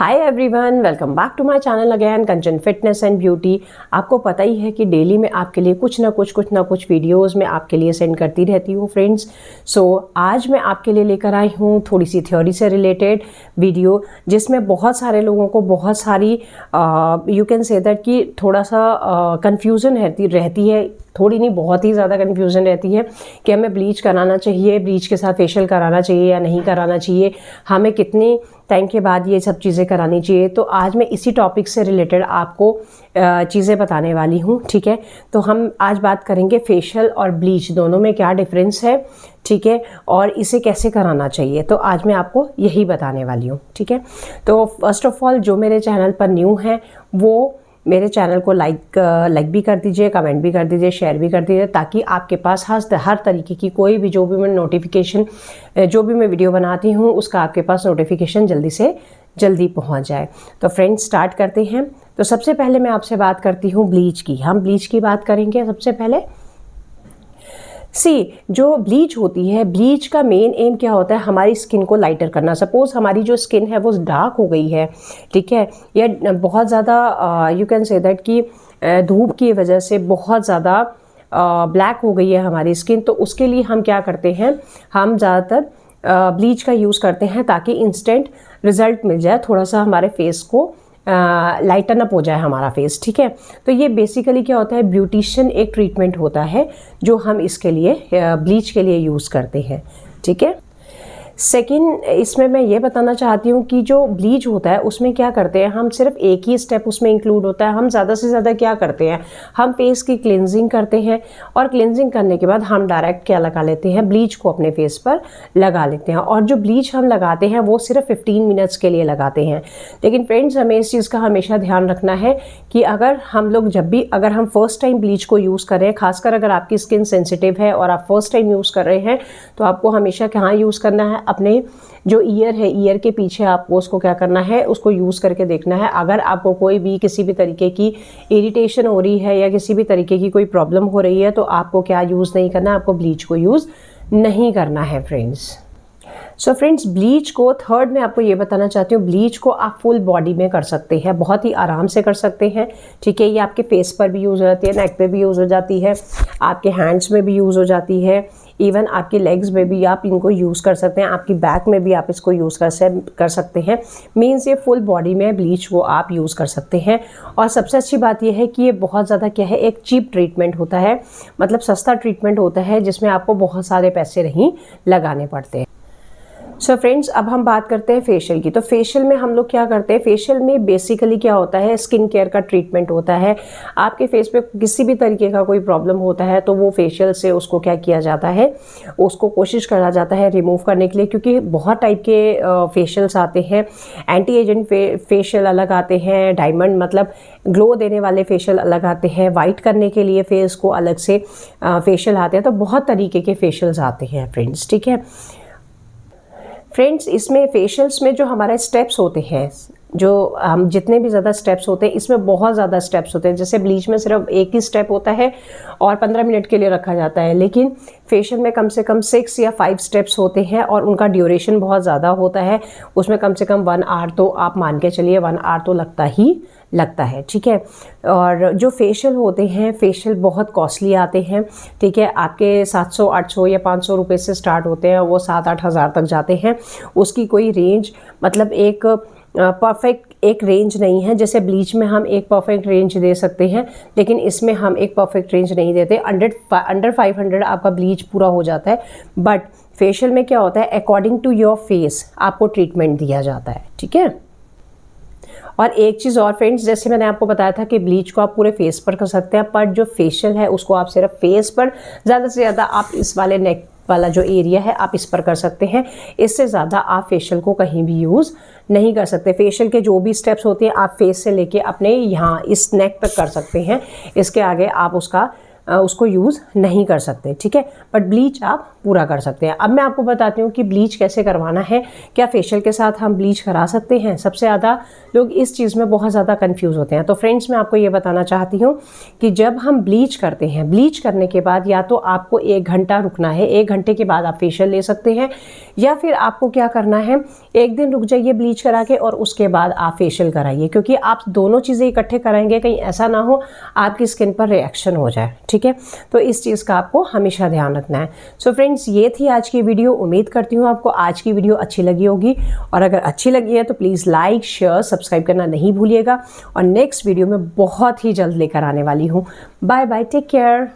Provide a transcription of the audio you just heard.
Hi everyone, welcome back to my channel again Kanchan fitness and beauty. आपको पता ही है कि डेली मैं आपके लिए कुछ ना कुछ वीडियोस मैं आपके लिए सेंड करती रहती हूँ फ्रेंड्स। सो आज मैं आपके लिए लेकर आई हूँ थोड़ी सी थ्योरी से रिलेटेड वीडियो, जिसमें बहुत सारे लोगों को बहुत सारी यू कैन से दैट कि थोड़ा सा कन्फ्यूज़न रहती है, थोड़ी नहीं बहुत ही ज़्यादा कन्फ्यूज़न रहती है कि हमें ब्लीच कराना चाहिए, ब्लीच के साथ फेशियल कराना चाहिए या नहीं कराना चाहिए, हमें कितने टाइम के बाद ये सब चीज़ें करानी चाहिए। तो आज मैं इसी टॉपिक से रिलेटेड आपको चीज़ें बताने वाली हूँ, ठीक है। तो हम आज बात करेंगे फेशियल और ब्लीच दोनों में क्या डिफरेंस है, ठीक है, और इसे कैसे कराना चाहिए। तो आज मैं आपको यही बताने वाली हूँ, ठीक है। तो फर्स्ट ऑफ ऑल जो मेरे चैनल पर न्यू है वो मेरे चैनल को लाइक भी कर दीजिए, कमेंट भी कर दीजिए, शेयर भी कर दीजिए, ताकि आपके पास हर तरीके की कोई भी जो भी मैं नोटिफिकेशन जो भी मैं वीडियो बनाती हूँ उसका आपके पास नोटिफिकेशन जल्दी से जल्दी पहुँच जाए। तो फ्रेंड्स स्टार्ट करते हैं। तो सबसे पहले मैं आपसे बात करती हूँ ब्लीच की। हम ब्लीच की बात करेंगे सबसे पहले। जो ब्लीच होती है, ब्लीच का मेन एम क्या होता है, हमारी स्किन को लाइटर करना। सपोज हमारी जो स्किन है वो डार्क हो गई है, ठीक है, या बहुत ज़्यादा यू कैन से दैट कि धूप की वजह से बहुत ज़्यादा ब्लैक हो गई है हमारी स्किन, तो उसके लिए हम क्या करते हैं, हम ज़्यादातर ब्लीच का यूज़ करते हैं ताकि इंस्टेंट रिजल्ट मिल जाए, थोड़ा सा हमारे फेस को लाइटन अप हो जाए हमारा फेस, ठीक है। तो ये बेसिकली क्या होता है, ब्यूटिशियन एक ट्रीटमेंट होता है जो हम इसके लिए ब्लीच के लिए यूज़ करते हैं, ठीक है। सेकेंड, इसमें मैं ये बताना चाहती हूँ कि जो ब्लीच होता है उसमें क्या करते हैं, हम सिर्फ एक ही स्टेप उसमें इंक्लूड होता है। हम ज़्यादा से ज़्यादा क्या करते हैं, हम फेस की क्लिनजिंग करते हैं और क्लिनजिंग करने के बाद हम डायरेक्ट क्या लगा लेते हैं, ब्लीच को अपने फेस पर लगा लेते हैं। और जो ब्लीच हम लगाते हैं वो सिर्फ 15 मिनट्स के लिए लगाते हैं। लेकिन फ्रेंड्स, हमें इस चीज़ का हमेशा ध्यान रखना है कि अगर हम लोग अगर हम फर्स्ट टाइम ब्लीच को यूज़ कर रहे हैं, खासकर अगर आपकी स्किन सेंसिटिव है और आप फर्स्ट टाइम यूज़ कर रहे हैं, तो आपको हमेशा कहाँ यूज़ करना है, अपने जो ईयर है, ईयर के पीछे आपको उसको क्या करना है, उसको यूज़ करके देखना है। अगर आपको कोई भी किसी भी तरीके की इरिटेशन हो रही है या किसी भी तरीके की कोई प्रॉब्लम हो रही है, तो आपको क्या यूज़ नहीं करना, आपको ब्लीच को यूज़ नहीं करना है फ्रेंड्स। सो फ्रेंड्स, ब्लीच को थर्ड में आपको ये बताना चाहती हूँ, ब्लीच को आप फुल बॉडी में कर सकते हैं, बहुत ही आराम से कर सकते हैं, ठीक है। ये आपके फेस पर भी यूज़ हो जाती है, नेक पे भी यूज़ हो जाती है, आपके हैंड्स में भी यूज़ हो जाती है, इवन आपकी लेग्स में भी आप इनको यूज़ कर सकते हैं, आपकी बैक में भी आप इसको यूज़ कर सकते हैं। मीन्स ये फुल बॉडी में ब्लीच को आप यूज़ कर सकते हैं। और सबसे अच्छी बात यह है कि ये बहुत ज़्यादा क्या है, एक चीप ट्रीटमेंट होता है, मतलब सस्ता ट्रीटमेंट होता है जिसमें आपको बहुत सारे पैसे नहीं लगाने पड़ते हैं। सो फ्रेंड्स, अब हम बात करते हैं फेशियल की। तो फेशियल में हम लोग क्या करते हैं, फेशियल में बेसिकली क्या होता है, स्किन केयर का ट्रीटमेंट होता है। आपके फेस पे किसी भी तरीके का कोई प्रॉब्लम होता है तो वो फेशियल से उसको क्या किया जाता है, उसको कोशिश करा जाता है रिमूव करने के लिए, क्योंकि बहुत टाइप के फेशियल्स आते हैं। एंटी एजेंट फेशियल अलग आते हैं, डायमंड मतलब ग्लो देने वाले फेशियल अलग आते हैं, वाइट करने के लिए फेस को अलग से फेशियल आते हैं। तो बहुत तरीके के फेशियल्स आते हैं फ्रेंड्स, ठीक है। फ्रेंड्स, इसमें फेशियल्स में जो हमारे स्टेप्स होते हैं, जो हम जितने भी ज़्यादा स्टेप्स होते हैं, इसमें बहुत ज़्यादा स्टेप्स होते हैं। जैसे ब्लीच में सिर्फ एक ही स्टेप होता है और 15 मिनट के लिए रखा जाता है, लेकिन फेशियल में कम से कम 6 या 5 स्टेप्स होते हैं और उनका ड्यूरेशन बहुत ज़्यादा होता है। उसमें कम से कम 1 आवर तो आप मान के चलिए, 1 आवर तो लगता है, ठीक है। और जो फेशियल होते हैं, फेशियल बहुत कॉस्टली आते हैं, ठीक है। आपके 700, 800 या 500 रुपये से स्टार्ट होते हैं, वो 7-8 हज़ार तक जाते हैं। उसकी कोई रेंज मतलब एक परफेक्ट एक रेंज नहीं है। जैसे ब्लीच में हम एक परफेक्ट रेंज दे सकते हैं, लेकिन इसमें हम एक परफेक्ट रेंज नहीं देते। अंडर 500 आपका ब्लीच पूरा हो जाता है। बट फेशियल में क्या होता है, अकॉर्डिंग टू योर फेस आपको ट्रीटमेंट दिया जाता है, ठीक है। और एक चीज़ और फ्रेंड्स, जैसे मैंने आपको बताया था कि ब्लीच को आप पूरे फेस पर कर सकते हैं, पर जो फेशियल है उसको आप सिर्फ फेस पर, ज़्यादा से ज़्यादा आप इस वाले नेक वाला जो एरिया है आप इस पर कर सकते हैं। इससे ज़्यादा आप फेशियल को कहीं भी यूज़ नहीं कर सकते। फेशियल के जो भी स्टेप्स होते हैं आप फेस से लेके अपने यहाँ इस नेक तक कर सकते हैं, इसके आगे आप उसको यूज़ नहीं कर सकते, ठीक है। बट ब्लीच आप पूरा कर सकते हैं। अब मैं आपको बताती हूँ कि ब्लीच कैसे करवाना है। क्या फेशियल के साथ हम ब्लीच करा सकते हैं? सबसे ज़्यादा लोग इस चीज़ में बहुत ज़्यादा कंफ्यूज होते हैं। तो फ्रेंड्स, मैं आपको ये बताना चाहती हूँ कि जब हम ब्लीच करते हैं, ब्लीच करने के बाद या तो आपको 1 घंटा रुकना है, 1 घंटे के बाद आप फेशियल ले सकते हैं, या फिर आपको क्या करना है, 1 दिन रुक जाइए ब्लीच करा के और उसके बाद आप फेशियल कराइए, क्योंकि आप दोनों चीज़ें इकट्ठे कराएंगे कहीं ऐसा ना हो आपकी स्किन पर रिएक्शन हो जाए। ठीक है, तो इस चीज़ का आपको हमेशा ध्यान रखना है। सो फ्रेंड्स, ये थी आज की वीडियो। उम्मीद करती हूँ आपको आज की वीडियो अच्छी लगी होगी, और अगर अच्छी लगी है तो प्लीज़ लाइक, शेयर, सब्सक्राइब करना नहीं भूलिएगा। और नेक्स्ट वीडियो में बहुत ही जल्द लेकर आने वाली हूँ। Bye bye, take care.